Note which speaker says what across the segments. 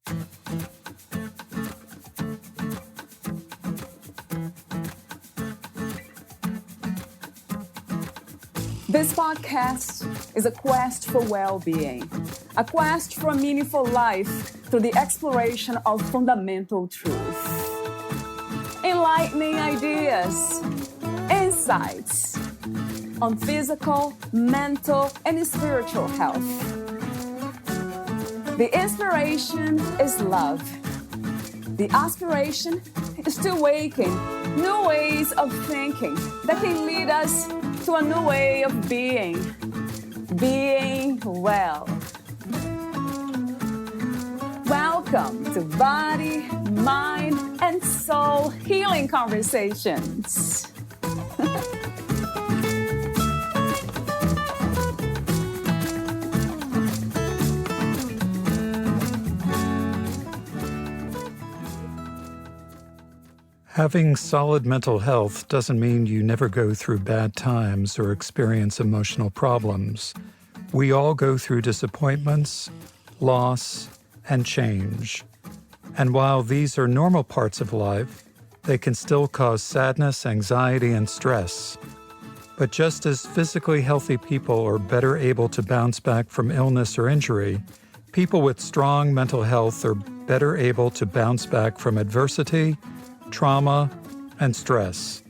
Speaker 1: This podcast is a quest for well-being, a quest for a meaningful life through the exploration of fundamental truth. Enlightening ideas, insights on physical, mental, and spiritual health. The inspiration is love. The aspiration is to awaken new ways of thinking that can lead us to a new way of being well. Welcome to Body, Mind, and Soul Healing Conversations.
Speaker 2: Having solid mental health doesn't mean you never go through bad times or experience emotional problems. We all go through disappointments, loss, and change. And while these are normal parts of life, they can still cause sadness, anxiety, and stress. But just as physically healthy people are better able to bounce back from illness or injury, people with strong mental health are better able to bounce back from adversity, trauma, and stress.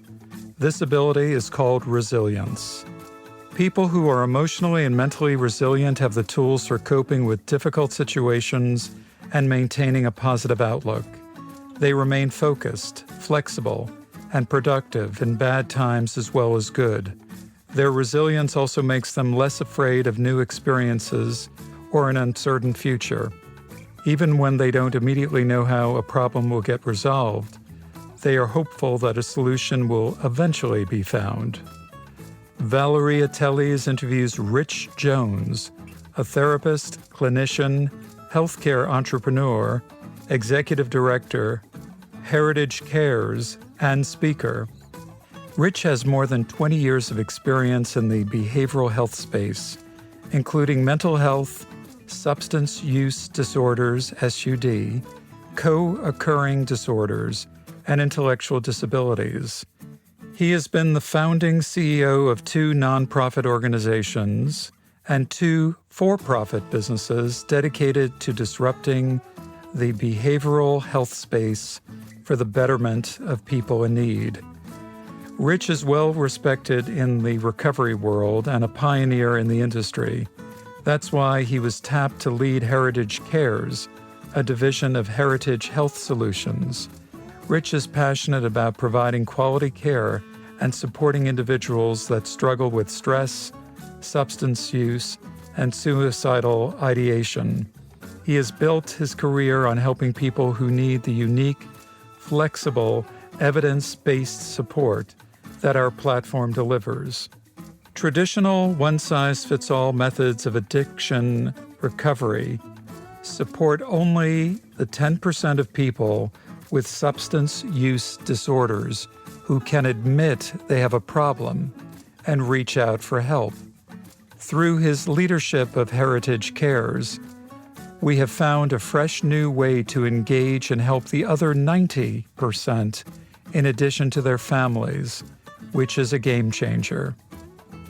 Speaker 2: This ability is called resilience. People who are emotionally and mentally resilient have the tools for coping with difficult situations and maintaining a positive outlook. They remain focused, flexible, and productive in bad times as well as good. Their resilience also makes them less afraid of new experiences or an uncertain future. Even when they don't immediately know how a problem will get resolved, they are hopeful that a solution will eventually be found. Valeria Teles interviews Rich Jones, a therapist, clinician, healthcare entrepreneur, executive director, Heritage Cares, and speaker. Rich has more than 20 years of experience in the behavioral health space, including mental health, substance use disorders, SUD, co-occurring disorders, and intellectual disabilities. He has been the founding CEO of 2 nonprofit organizations and 2 for-profit businesses dedicated to disrupting the behavioral health space for the betterment of people in need. Rich is well respected in the recovery world and a pioneer in the industry. That's why he was tapped to lead Heritage Cares, a division of Heritage Health Solutions. Rich is passionate about providing quality care and supporting individuals that struggle with stress, substance use, and suicidal ideation. He has built his career on helping people who need the unique, flexible, evidence-based support that our platform delivers. Traditional one-size-fits-all methods of addiction recovery support only the 10% of people with substance use disorders who can admit they have a problem and reach out for help. Through his leadership of Heritage Cares, we have found a fresh new way to engage and help the other 90% in addition to their families, which is a game changer.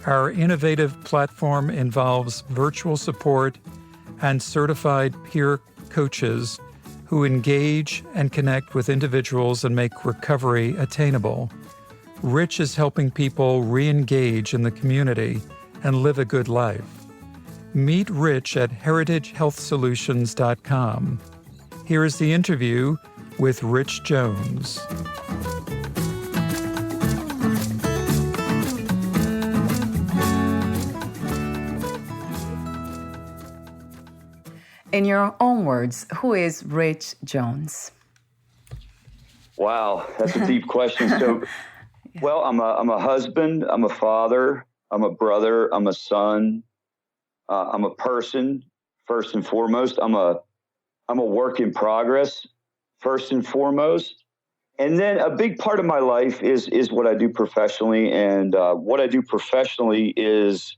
Speaker 2: Our innovative platform involves virtual support and certified peer coaches who engage and connect with individuals and make recovery attainable. Rich is helping people re-engage in the community and live a good life. Meet Rich at heritagehealthsolutions.com. Here is the interview with Rich Jones.
Speaker 1: In your own words, who is Rich Jones?
Speaker 3: Wow, that's a deep question. So, well, I'm a husband, I'm a father, I'm a brother, I'm a son, I'm a person, first and foremost. I'm a work in progress, first and foremost. And then a big part of my life is what I do professionally. And what I do professionally is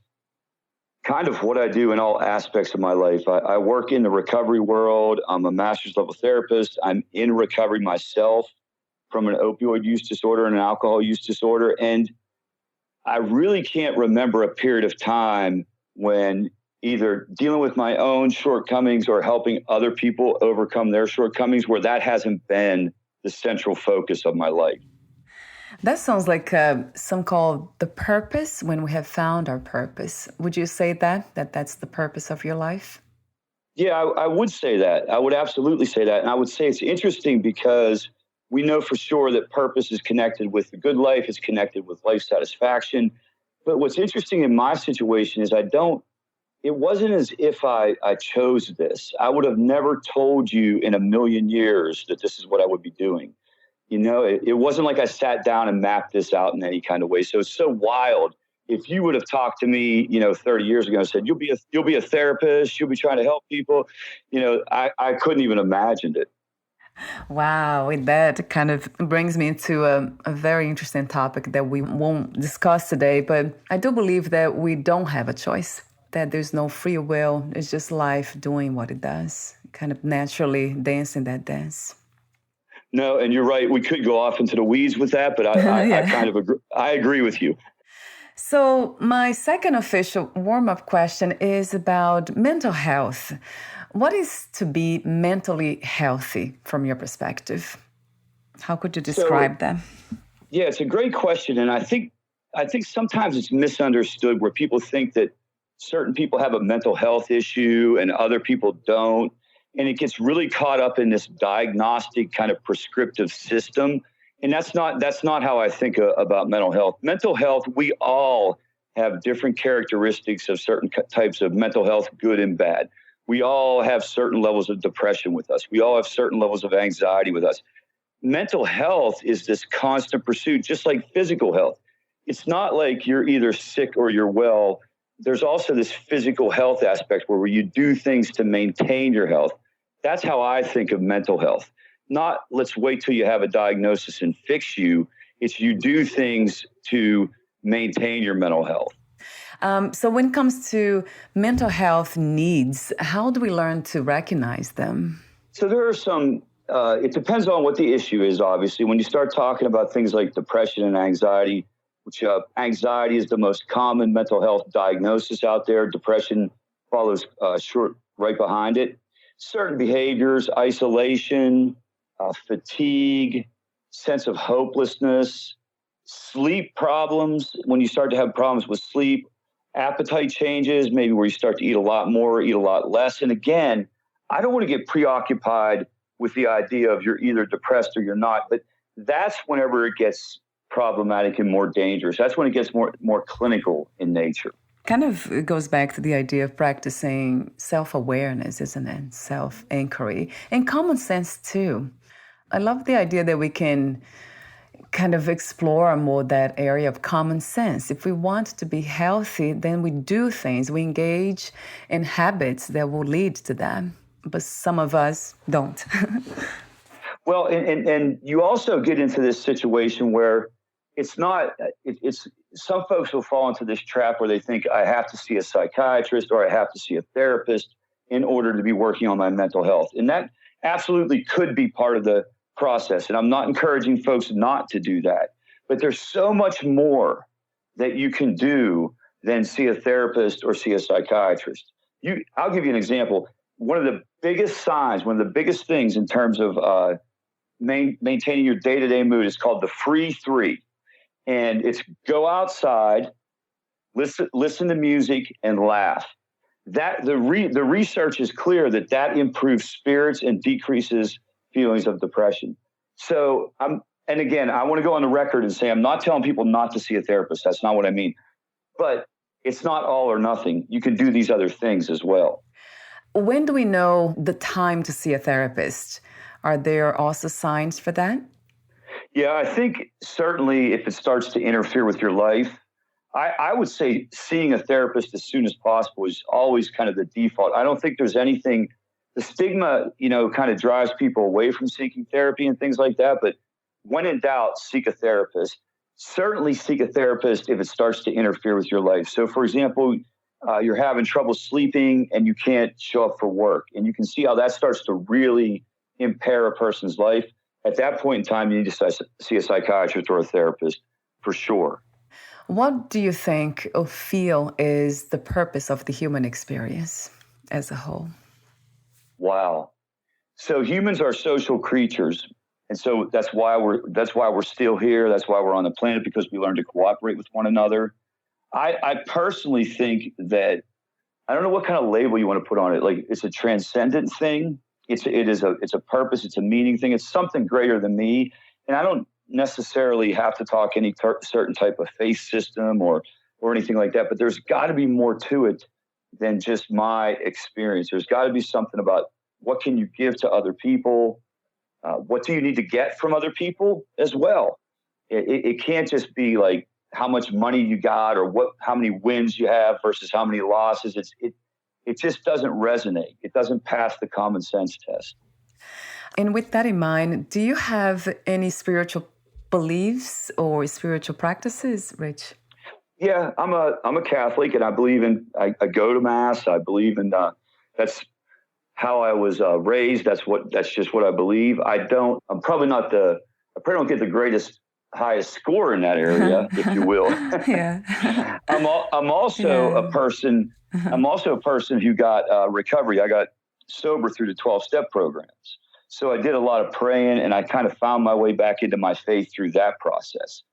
Speaker 3: kind of what I do in all aspects of my life. I work in the recovery world. I'm a master's level therapist. I'm in recovery myself from an opioid use disorder and an alcohol use disorder. And I really can't remember a period of time when either dealing with my own shortcomings or helping other people overcome their shortcomings where that hasn't been the central focus of my life.
Speaker 1: That sounds like some call the purpose, when we have found our purpose. Would you say that's the purpose of your life?
Speaker 3: Yeah, I would say that. I would absolutely say that. And I would say it's interesting because we know for sure that purpose is connected with the good life, it's connected with life satisfaction. But what's interesting in my situation is it wasn't as if I chose this. I would have never told you in a million years that this is what I would be doing. You know, it wasn't like I sat down and mapped this out in any kind of way. So it's so wild. If you would have talked to me, 30 years ago and said, you'll be a therapist, you'll be trying to help people, I couldn't even imagine it.
Speaker 1: Wow, that kind of brings me into a very interesting topic that we won't discuss today. But I do believe that we don't have a choice, that there's no free will. It's just life doing what it does, kind of naturally dancing that dance.
Speaker 3: No, and you're right. We could go off into the weeds with that, but I kind of agree. I agree with you.
Speaker 1: So my second official warm-up question is about mental health. What is to be mentally healthy from your perspective? How could you describe that?
Speaker 3: Yeah, it's a great question. And I think sometimes it's misunderstood where people think that certain people have a mental health issue and other people don't. And it gets really caught up in this diagnostic kind of prescriptive system. And that's not how I think about mental health. Mental health, we all have different characteristics of certain types of mental health, good and bad. We all have certain levels of depression with us. We all have certain levels of anxiety with us. Mental health is this constant pursuit, just like physical health. It's not like you're either sick or you're well. There's also this physical health aspect where you do things to maintain your health. That's how I think of mental health. Not let's wait till you have a diagnosis and fix you. It's you do things to maintain your mental health.
Speaker 1: So when it comes to mental health needs, how do we learn to recognize them?
Speaker 3: So there are some, it depends on what the issue is, obviously. When you start talking about things like depression and anxiety, which anxiety is the most common mental health diagnosis out there. Depression follows short right behind it. Certain behaviors, isolation, fatigue, sense of hopelessness, sleep problems. When you start to have problems with sleep, appetite changes, maybe where you start to eat a lot more, eat a lot less. And again, I don't want to get preoccupied with the idea of you're either depressed or you're not, but that's whenever it gets problematic and more dangerous. That's when it gets more clinical in nature.
Speaker 1: Kind of goes back to the idea of practicing self-awareness, isn't it? Self-inquiry and common sense too. I love the idea that we can kind of explore more that area of common sense. If we want to be healthy, then we do things, we engage in habits that will lead to that. But some of us don't.
Speaker 3: Well, and you also get into this situation where it's some folks will fall into this trap where they think I have to see a psychiatrist or I have to see a therapist in order to be working on my mental health. And that absolutely could be part of the process. And I'm not encouraging folks not to do that. But there's so much more that you can do than see a therapist or see a psychiatrist. I'll give you an example. One of the biggest signs, one of the biggest things in terms of maintaining your day-to-day mood is called the free three. And it's go outside, listen to music, and laugh. That the research is clear that improves spirits and decreases feelings of depression. So and again, I want to go on the record and say I'm not telling people not to see a therapist. That's not what I mean. But it's not all or nothing. You can do these other things as well.
Speaker 1: When do we know the time to see a therapist? Are there also signs for that?
Speaker 3: Yeah, I think certainly if it starts to interfere with your life, I would say seeing a therapist as soon as possible is always kind of the default. I don't think there's anything, the stigma, kind of drives people away from seeking therapy and things like that. But when in doubt, seek a therapist. Certainly seek a therapist if it starts to interfere with your life. So for example, you're having trouble sleeping and you can't show up for work. And you can see how that starts to really impair a person's life. At that point in time, you need to see a psychiatrist or a therapist for sure.
Speaker 4: What do you think or feel is the purpose of the human experience as a whole?
Speaker 3: Wow. So humans are social creatures. And so that's why we're still here. That's why we're on the planet, because we learn to cooperate with one another. I personally think that, I don't know what kind of label you want to put on it. Like, it's a transcendent thing. It's a purpose. It's a meaning thing. It's something greater than me. And I don't necessarily have to talk any certain type of faith system or anything like that. But there's got to be more to it than just my experience. There's got to be something about what can you give to other people? What do you need to get from other people as well? It can't just be like how much money you got or how many wins you have versus how many losses. It just doesn't resonate. It doesn't pass the common sense test.
Speaker 4: And with that in mind, do you have any spiritual beliefs or spiritual practices, Rich?
Speaker 3: Yeah, I'm a Catholic, and I believe I go to Mass. I believe in that's how I was raised. That's just what I believe. I probably don't get the highest score in that area, if you will.
Speaker 4: Yeah.
Speaker 3: I'm also a person. I'm also a person who got recovery. I got sober through the 12-step programs. So I did a lot of praying, and I kind of found my way back into my faith through that process.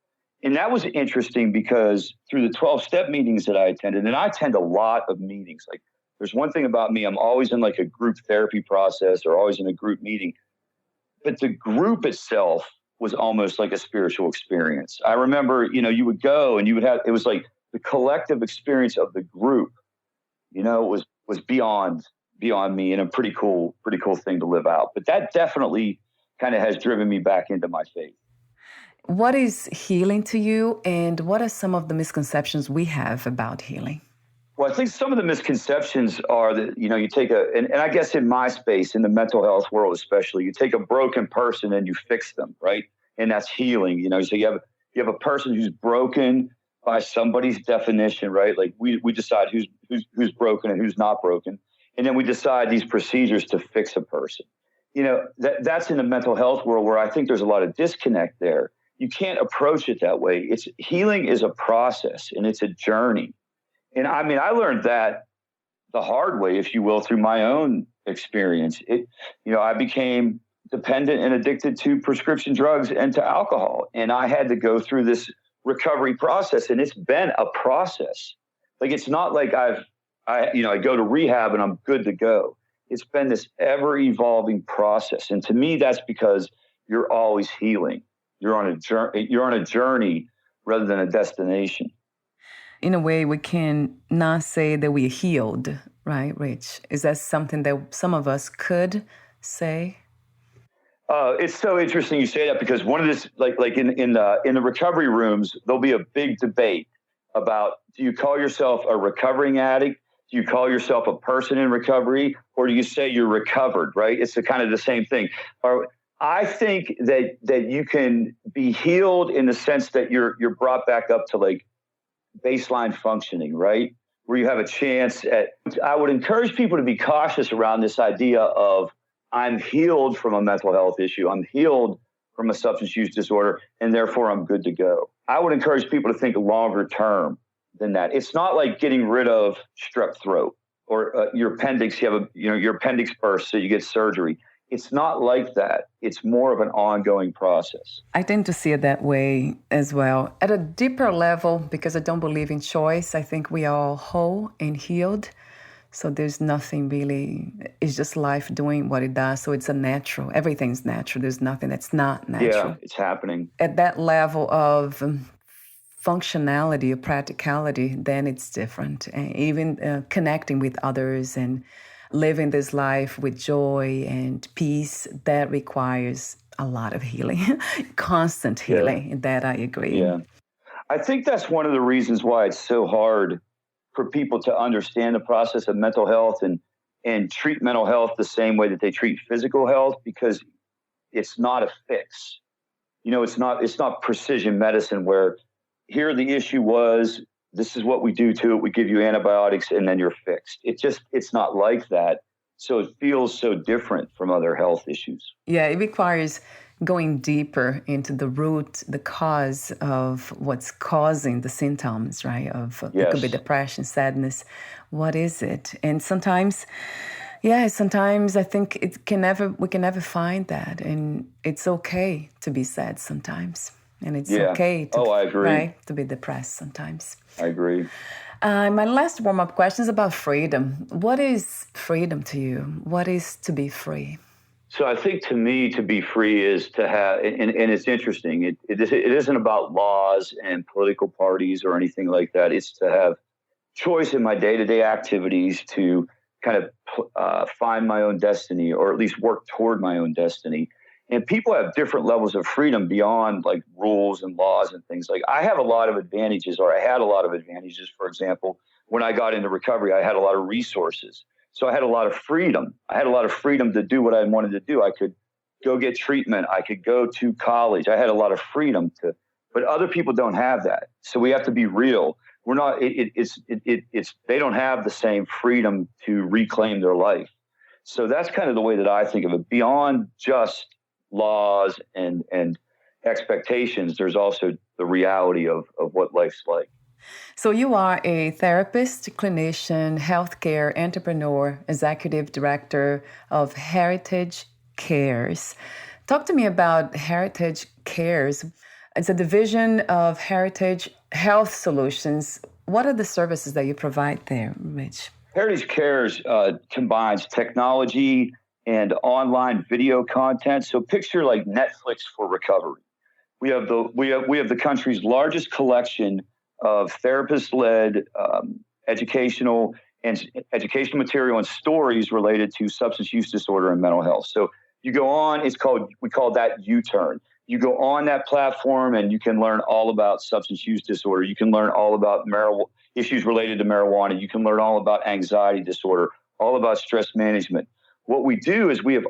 Speaker 3: And that was interesting because through the 12-step meetings that I attended, and I attend a lot of meetings. Like, there's one thing about me, I'm always in like a group therapy process or always in a group meeting. But the group itself was almost like a spiritual experience. I remember, you would go and it was like the collective experience of the group, was beyond me, and a pretty cool thing to live out. But that definitely kind of has driven me back into my faith.
Speaker 4: What is healing to you, and what are some of the misconceptions we have about healing?
Speaker 3: Well, I think some of the misconceptions are that, you take and I guess in my space, in the mental health world especially, you take a broken person and you fix them, right? And that's healing, So you have a person who's broken by somebody's definition, right? Like we decide who's broken and who's not broken. And then we decide these procedures to fix a person. That's in the mental health world where I think there's a lot of disconnect there. You can't approach it that way. Healing is a process, and it's a journey. And I mean, I learned that the hard way, if you will, through my own experience. I became dependent and addicted to prescription drugs and to alcohol. And I had to go through this recovery process, and it's been a process. Like, it's not like I go to rehab and I'm good to go. It's been this ever evolving process. And to me, that's because you're always healing. You're on a journey rather than a destination.
Speaker 4: In a way, we can not say that we're healed, right, Rich? Is that something that some of us could say?
Speaker 3: It's so interesting you say that, because one of this, like in the recovery rooms, there'll be a big debate about, do you call yourself a recovering addict? Do you call yourself a person in recovery, or do you say you're recovered? Right? It's kind of the same thing. I think that you can be healed in the sense that you're brought back up to like baseline functioning, right? Where you have a chance I would encourage people to be cautious around this idea of, I'm healed from a mental health issue. I'm healed from a substance use disorder, and therefore I'm good to go. I would encourage people to think longer term than that. It's not like getting rid of strep throat or your appendix. You have your appendix bursts, so you get surgery. It's not like that. It's more of an ongoing process. I
Speaker 4: tend to see it that way as well. At a deeper level, because I don't believe in choice, I think we are all whole and healed. So there's nothing really, it's just life doing what it does. So it's everything's natural. There's nothing that's not natural.
Speaker 3: Yeah, it's happening.
Speaker 4: At that level of functionality or practicality, then it's different. And even connecting with others and living this life with joy and peace, that requires a lot of healing, constant healing. Yeah. That I agree.
Speaker 3: Yeah. I think that's one of the reasons why it's so hard for people to understand the process of mental health and treat mental health the same way that they treat physical health, because it's not a fix. It's not precision medicine where here the issue was, this is what we do to it. We give you antibiotics and then you're fixed. It's not like that. So it feels so different from other health issues.
Speaker 4: Yeah, it requires going deeper into the root, the cause of what's causing the symptoms, right? It could be depression, sadness. What is it? And sometimes I think we can never find that. And it's okay to be sad sometimes. And it's okay to,
Speaker 3: I agree.
Speaker 4: Right, to be depressed sometimes.
Speaker 3: I agree.
Speaker 4: My last warm-up question is about freedom. What is freedom to you? What is to be free?
Speaker 3: So I think to me, to be free is to have, and it's interesting, it isn't about laws and political parties or anything like that. It's to have choice in my day-to-day activities to kind of find my own destiny, or at least work toward my own destiny. And people have different levels of freedom beyond like rules and laws and things. Like I have a lot of advantages, or I had a lot of advantages. For example, when I got into recovery, I had a lot of resources. So I had a lot of freedom. I had a lot of freedom to do what I wanted to do. I could go get treatment. I could go to college. I had a lot of freedom to, but other people don't have that. So we have to be real. We're not, they don't have the same freedom to reclaim their life. So that's kind of the way that I think of it. Beyond just laws and expectations, there's also the reality of what life's like.
Speaker 4: So you are a therapist, clinician, healthcare entrepreneur, executive director of Heritage Cares. Talk to me about Heritage Cares. It's a division of Heritage Health Solutions. What are the services that you provide there, Rich?
Speaker 3: Heritage Cares combines technology and online video content. So picture like Netflix for recovery. We have the country's largest collection of therapist-led educational material and stories related to substance use disorder and mental health. So you go on, we call that U-Turn. You go on that platform and you can learn all about substance use disorder. You can learn all about issues related to marijuana. You can learn all about anxiety disorder, all about stress management. What we do is we've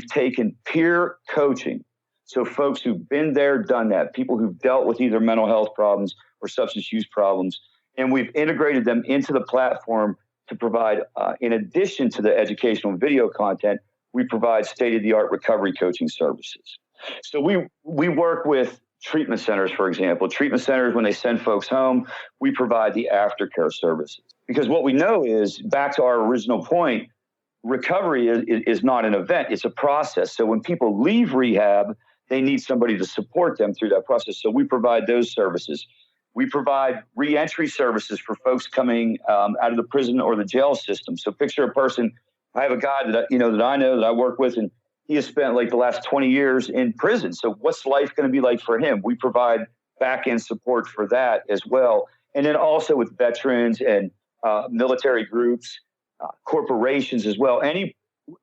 Speaker 3: taken peer coaching. So folks who've been there, done that, people who've dealt with either mental health problems or substance use problems, and we've integrated them into the platform to provide, in addition to the educational video content, we provide state-of-the-art recovery coaching services. So we work with treatment centers, for example. Treatment centers, when they send folks home, we provide the aftercare services. Because what we know is, back to our original point, recovery is not an event, it's a process. So when people leave rehab, they need somebody to support them through that process. So we provide those services. We provide re-entry services for folks coming out of the prison or the jail system. So picture a person, I have a guy that I know that I work with, and he has spent like the last 20 years in prison. So what's life going to be like for him? We provide back-end support for that as well. And then also with veterans and military groups, corporations as well.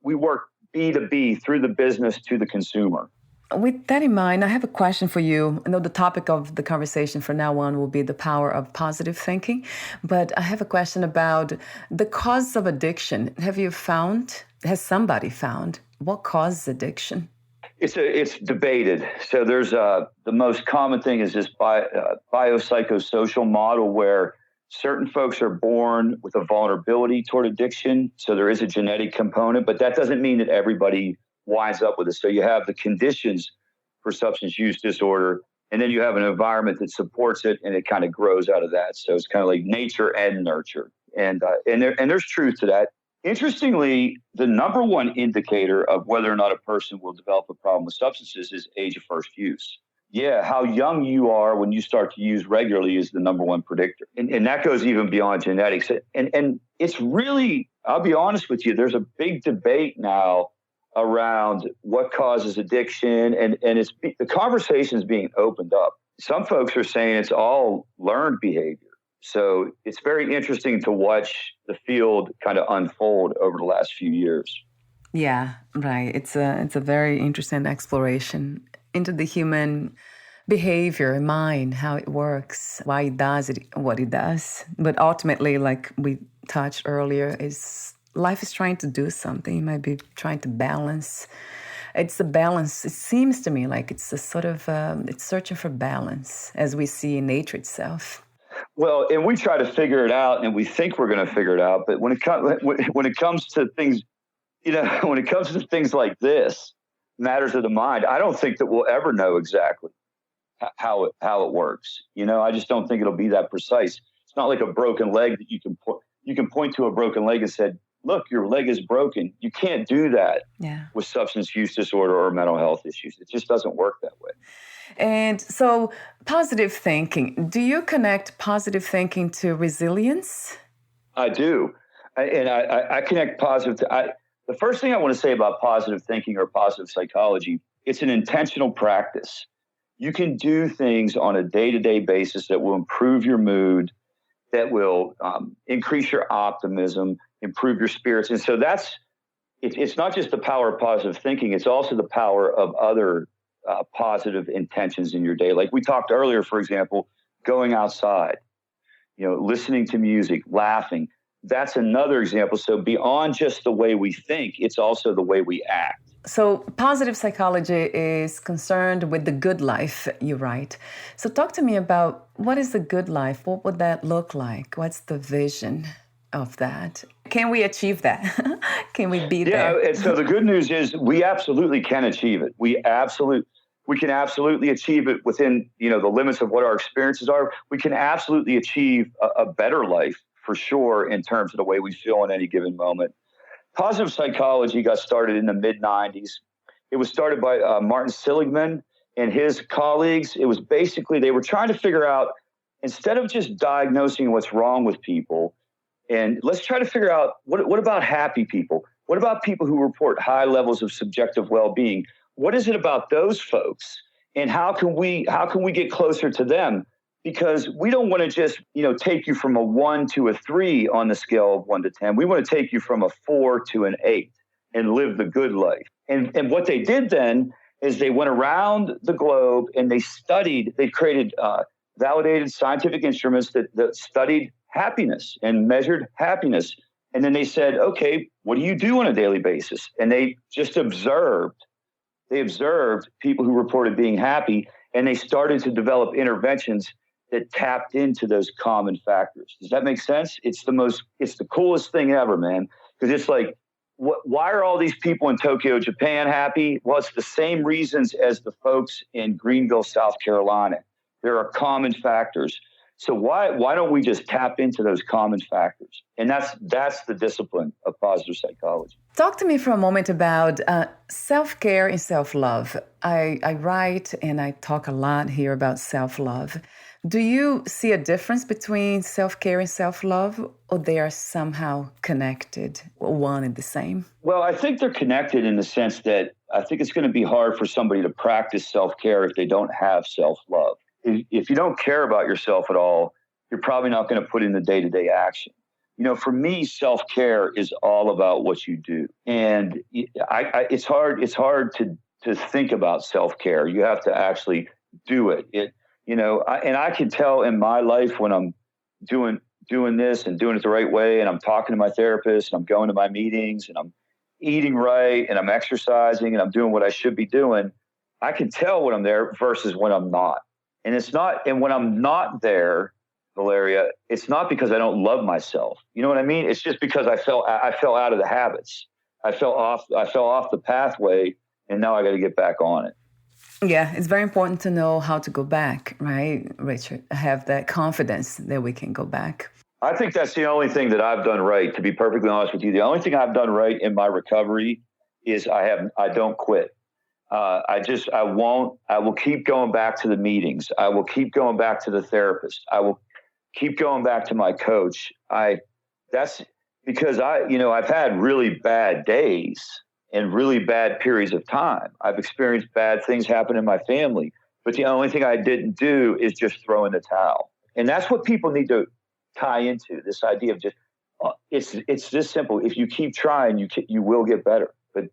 Speaker 3: We work B2B, through the business to the consumer.
Speaker 4: With that in mind, I have a question for you. I know the topic of the conversation from now on will be the power of positive thinking, but I have a question about the cause of addiction. Has somebody found what causes addiction?
Speaker 3: It's debated. So there's the most common thing is this biopsychosocial model where certain folks are born with a vulnerability toward addiction. So there is a genetic component, but that doesn't mean that everybody winds up with it. So you have the conditions for substance use disorder, and then you have an environment that supports it, and it kind of grows out of that. So it's kind of like nature and nurture. And there's truth to that. Interestingly, the number one indicator of whether or not a person will develop a problem with substances is age of first use. Yeah, how young you are when you start to use regularly is the number one predictor. And that goes even beyond genetics. And it's really, I'll be honest with you, there's a big debate now around what causes addiction, and the conversation is being opened up. Some folks are saying it's all learned behavior. So it's very interesting to watch the field kind of unfold over the last few years.
Speaker 4: Yeah, right. It's a very interesting exploration into the human behavior, mind, how it works, why it does it, what it does. But ultimately, like we touched earlier, is life is trying to do something. It might be trying to balance. It's a balance. It seems to me like it's a sort of, it's searching for balance, as we see in nature itself.
Speaker 3: Well, and we try to figure it out, and we think we're going to figure it out. But when it comes to things, when it comes to things like this, matters of the mind, I don't think that we'll ever know exactly how it works. I just don't think it'll be that precise. It's not like a broken leg that you can point to a broken leg and said, look, your leg is broken. You can't do that with substance use disorder or mental health issues. It just doesn't work that way.
Speaker 4: And so positive thinking, do you connect positive thinking to resilience?
Speaker 3: I do. I connect positive. The first thing I want to say about positive thinking or positive psychology, it's an intentional practice. You can do things on a day-to-day basis that will improve your mood, that will increase your optimism, improve your spirits. And so it's not just the power of positive thinking, it's also the power of other positive intentions in your day. Like we talked earlier, for example, going outside, listening to music, laughing. That's another example. So beyond just the way we think, it's also the way we act.
Speaker 4: So positive psychology is concerned with the good life, you write. So talk to me about what is the good life? What would that look like? What's the vision of that? Can we achieve that? Can we be there?
Speaker 3: Yeah, and so the good news is we absolutely can achieve it. We can absolutely achieve it within, the limits of what our experiences are. We can absolutely achieve a better life for sure in terms of the way we feel in any given moment. Positive psychology got started in the mid-90s. It was started by Martin Seligman and his colleagues. It was basically, they were trying to figure out, instead of just diagnosing what's wrong with people, and let's try to figure out, what about happy people? What about people who report high levels of subjective well-being? What is it about those folks? And how can we get closer to them? Because we don't want to just, take you from a 1 to a 3 on the scale of 1 to 10. We want to take you from a 4 to an 8 and live the good life. And what they did then is they went around the globe and they created validated scientific instruments that studied happiness and measured happiness. And then they said, okay, what do you do on a daily basis? And they just observed people who reported being happy, and they started to develop interventions that tapped into those common factors. Does that make sense? It's the coolest thing ever, man. Because it's like, why are all these people in Tokyo, Japan happy? Well, it's the same reasons as the folks in Greenville, South Carolina. There are common factors. So why don't we just tap into those common factors? And that's the discipline of positive psychology.
Speaker 4: Talk to me for a moment about self-care and self-love. I write and I talk a lot here about self-love. Do you see a difference between self-care and self-love, or they are somehow connected, one and the same?
Speaker 3: Well, I think they're connected in the sense that I think it's going to be hard for somebody to practice self-care if they don't have self-love. If you don't care about yourself at all, you're probably not going to put in the day-to-day action. For me, self-care is all about what you do. And it's hard to think about self-care. You have to actually do it. And I can tell in my life when I'm doing this and doing it the right way, and I'm talking to my therapist, and I'm going to my meetings, and I'm eating right, and I'm exercising, and I'm doing what I should be doing, I can tell when I'm there versus when I'm not. And when I'm not there, Valeria, it's not because I don't love myself. You know what I mean? It's just because I fell out of the habits. I fell off the pathway, and now I got to get back on it.
Speaker 4: Yeah, it's very important to know how to go back, right, Richard? Have that confidence that we can go back.
Speaker 3: I think that's the only thing that I've done right, to be perfectly honest with you. The only thing I've done right in my recovery is I don't quit. I will keep going back to the meetings. I will keep going back to the therapist. I will keep going back to my coach. That's because I've had really bad days and really bad periods of time. I've experienced bad things happen in my family, but the only thing I didn't do is just throw in the towel. And that's what people need to tie into, this idea of just, it's this simple. If you keep trying, you will get better. But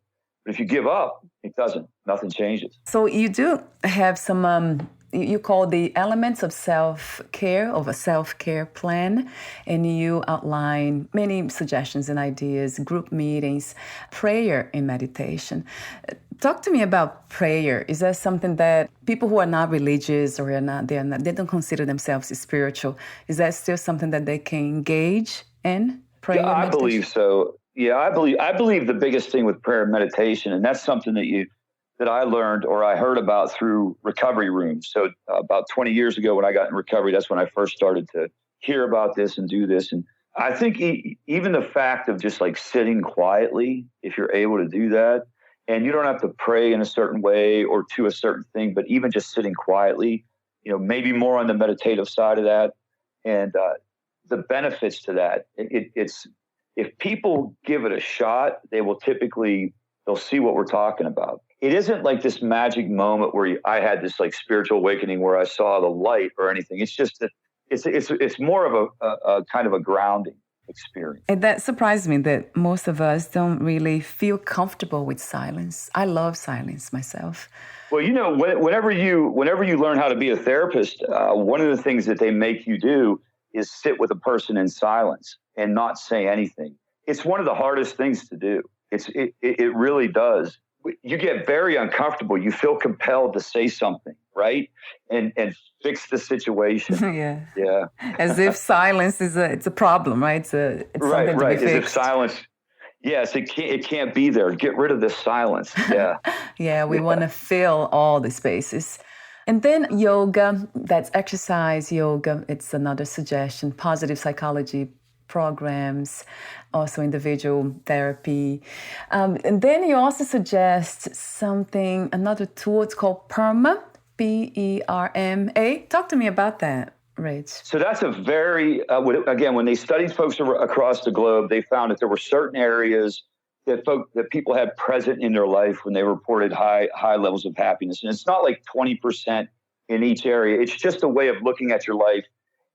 Speaker 3: if you give up, it doesn't. Nothing changes.
Speaker 4: So you do have some, you call the elements of self-care, of a self-care plan, and you outline many suggestions and ideas, group meetings, prayer and meditation. Talk to me about prayer. Is that something that people who are not religious or they don't consider themselves spiritual, is that still something that they can engage in? Prayer,
Speaker 3: yeah, I believe so. Yeah, I believe the biggest thing with prayer and meditation, and that's something that I learned or I heard about through recovery rooms. So about 20 years ago when I got in recovery, that's when I first started to hear about this and do this. And I think even the fact of just like sitting quietly, if you're able to do that, and you don't have to pray in a certain way or to a certain thing, but even just sitting quietly, maybe more on the meditative side of that. And the benefits to that, it's if people give it a shot, they'll see what we're talking about. It isn't like this magic moment where I had this like spiritual awakening where I saw the light or anything. It's just that it's more of a kind of a grounding experience.
Speaker 4: And that surprised me that most of us don't really feel comfortable with silence. I love silence myself.
Speaker 3: Well, whenever you learn how to be a therapist, one of the things that they make you do is sit with a person in silence and not say anything. It's one of the hardest things to do. It really does. You get very uncomfortable. You feel compelled to say something, right? And fix the situation. Yeah.
Speaker 4: As if silence it's a problem, right? It's
Speaker 3: right.
Speaker 4: something to be fixed.
Speaker 3: As if silence. Yes, it can't be there. Get rid of this silence. Yeah.
Speaker 4: Yeah, we want to fill all the spaces. And then yoga, that's exercise yoga. It's another suggestion. Positive psychology programs, also individual therapy. And then you also suggest another tool, it's called PERMA, PERMA. Talk to me about that, Rich.
Speaker 3: So that's a very, again, when they studied folks across the globe, they found that there were certain areas that people had present in their life when they reported high levels of happiness. And it's not like 20% in each area. It's just a way of looking at your life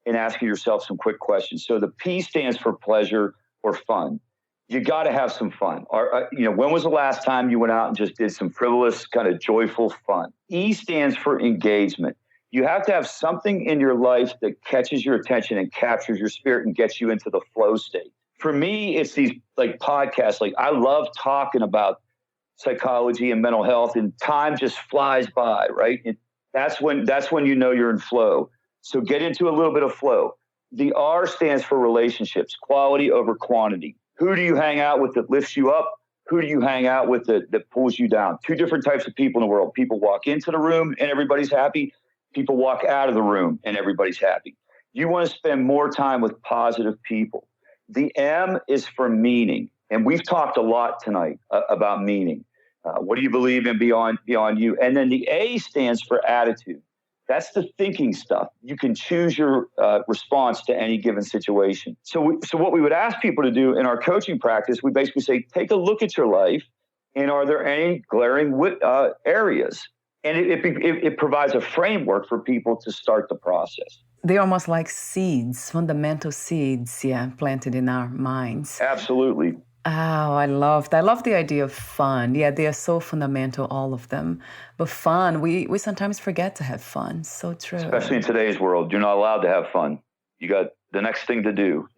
Speaker 3: and asking yourself some quick questions. So the P stands for pleasure or fun. You got to have some fun. When was the last time you went out and just did some frivolous, kind of joyful fun? E stands for engagement. You have to have something in your life that catches your attention and captures your spirit and gets you into the flow state. For me, it's these like podcasts. Like I love talking about psychology and mental health, and time just flies by, right? That's when you know you're in flow. So get into a little bit of flow. The R stands for relationships, quality over quantity. Who do you hang out with that lifts you up? Who do you hang out with that pulls you down? Two different types of people in the world. People walk into the room and everybody's happy. People walk out of the room and everybody's happy. You want to spend more time with positive people. The M is for meaning. And we've talked a lot tonight about meaning. What do you believe in beyond you? And then the A stands for attitude. That's the thinking stuff. You can choose your response to any given situation. So what we would ask people to do in our coaching practice, we basically say, take a look at your life, and are there any glaring areas? And it provides a framework for people to start the process.
Speaker 4: They're almost like seeds, fundamental seeds, planted in our minds.
Speaker 3: Absolutely.
Speaker 4: Oh, I love the idea of fun. Yeah, they are so fundamental, all of them. But fun, we sometimes forget to have fun. So true.
Speaker 3: Especially in today's world, you're not allowed to have fun. You got the next thing to do,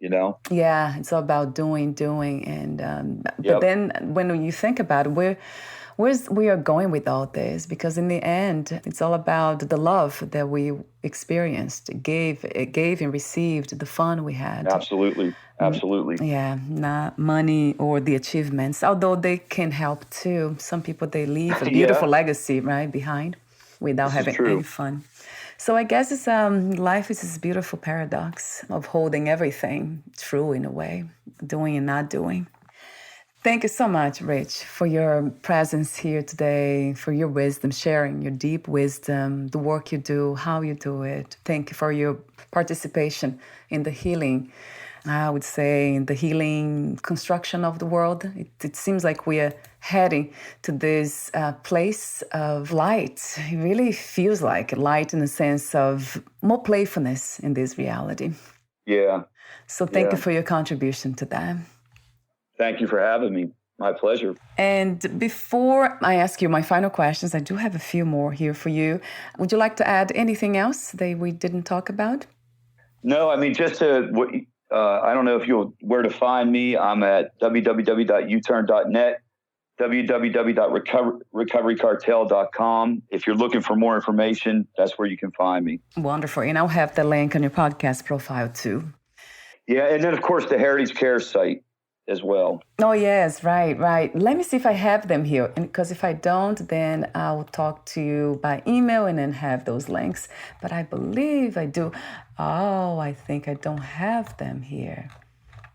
Speaker 4: Yeah, it's all about doing. And But then when you think about it, we are going with all this, because in the end, it's all about the love that we experienced, gave and received, the fun we had.
Speaker 3: Absolutely.
Speaker 4: Yeah, not money or the achievements, although they can help too. Some people, they leave a beautiful legacy right behind without having any fun. So I guess it's life is this beautiful paradox of holding everything true in a way, doing and not doing. Thank you so much, Rich, for your presence here today, for your wisdom, sharing your deep wisdom, the work you do, how you do it. Thank you for your participation in the healing, I would say, in the healing construction of the world. It seems like we are heading to this place of light. It really feels like light in the sense of more playfulness in this reality.
Speaker 3: Yeah.
Speaker 4: So thank you for your contribution to that.
Speaker 3: Thank you for having me. My pleasure.
Speaker 4: And before I ask you my final questions, I do have a few more here for you. Would you like to add anything else that we didn't talk about?
Speaker 3: No, I mean, just to, I don't know where to find me. I'm at www.uturn.net. www.recoverycartel.com. If you're looking for more information, that's where you can find me.
Speaker 4: Wonderful. And I'll have the link on your podcast profile too.
Speaker 3: Yeah, and then, of course, the Heritage Care site as well.
Speaker 4: Oh, yes, right. Let me see if I have them here. Because if I don't, then I'll talk to you by email and then have those links. But I believe I do. Oh, I think I don't have them here.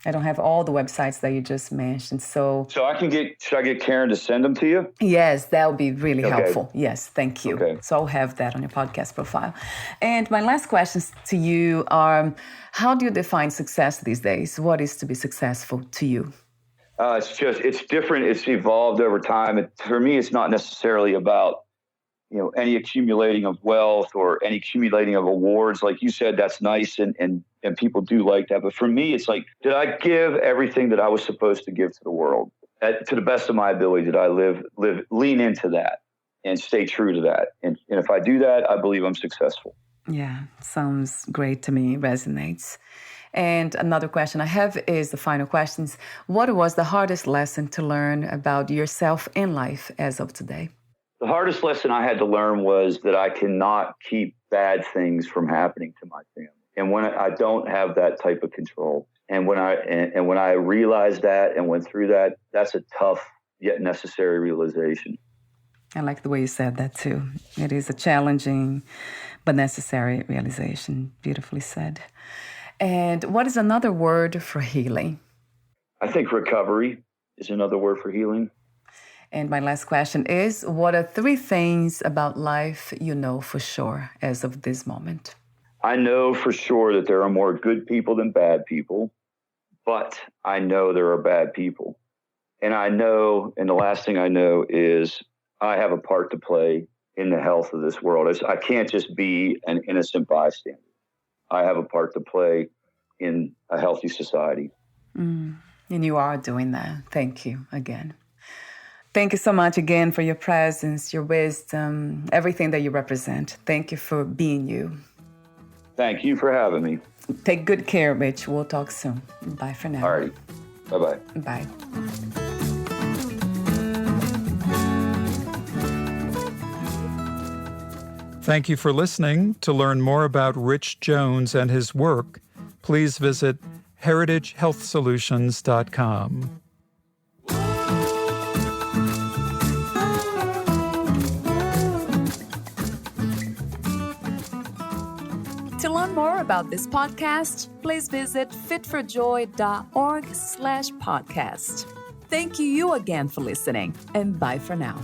Speaker 4: I don't have all the websites that you just mentioned. So
Speaker 3: should I get Karen to send them to you?
Speaker 4: Yes, that would be really helpful. Yes, thank you.
Speaker 3: Okay.
Speaker 4: So I'll have that on your podcast profile. And my last questions to you are, how do you define success these days? What is to be successful to you?
Speaker 3: It's different. It's evolved over time. For me, it's not necessarily about, any accumulating of wealth or any accumulating of awards. Like you said, that's nice and people do like that. But for me, it's like, did I give everything that I was supposed to give to the world? To the best of my ability, did I lean into that and stay true to that? And if I do that, I believe I'm successful.
Speaker 4: Yeah, sounds great to me, resonates. And another question I have is the final questions. What was the hardest lesson to learn about yourself in life as of today?
Speaker 3: The hardest lesson I had to learn was that I cannot keep bad things from happening to my family. And when I don't have that type of control, and when I realized that and went through that, that's a tough yet necessary realization.
Speaker 4: I like the way you said that too. It is a challenging but necessary realization. Beautifully said. And what is another word for healing?
Speaker 3: I think recovery is another word for healing.
Speaker 4: And my last question is, what are 3 things about life you know for sure as of this moment?
Speaker 3: I know for sure that there are more good people than bad people, but I know there are bad people. And I know, and the last thing I know is I have a part to play in the health of this world. I can't just be an innocent bystander. I have a part to play in a healthy society.
Speaker 4: And you are doing that. Thank you again. Thank you so much again for your presence, your wisdom, everything that you represent. Thank you for being you.
Speaker 3: Thank you for having me.
Speaker 4: Take good care, Rich. We'll talk soon. Bye for now.
Speaker 3: All righty. Bye-bye.
Speaker 4: Bye.
Speaker 2: Thank you for listening. To learn more about Rich Jones and his work, please visit heritagehealthsolutions.com.
Speaker 1: To learn more about this podcast, please visit fitforjoy.org/podcast. Thank you again for listening, and bye for now.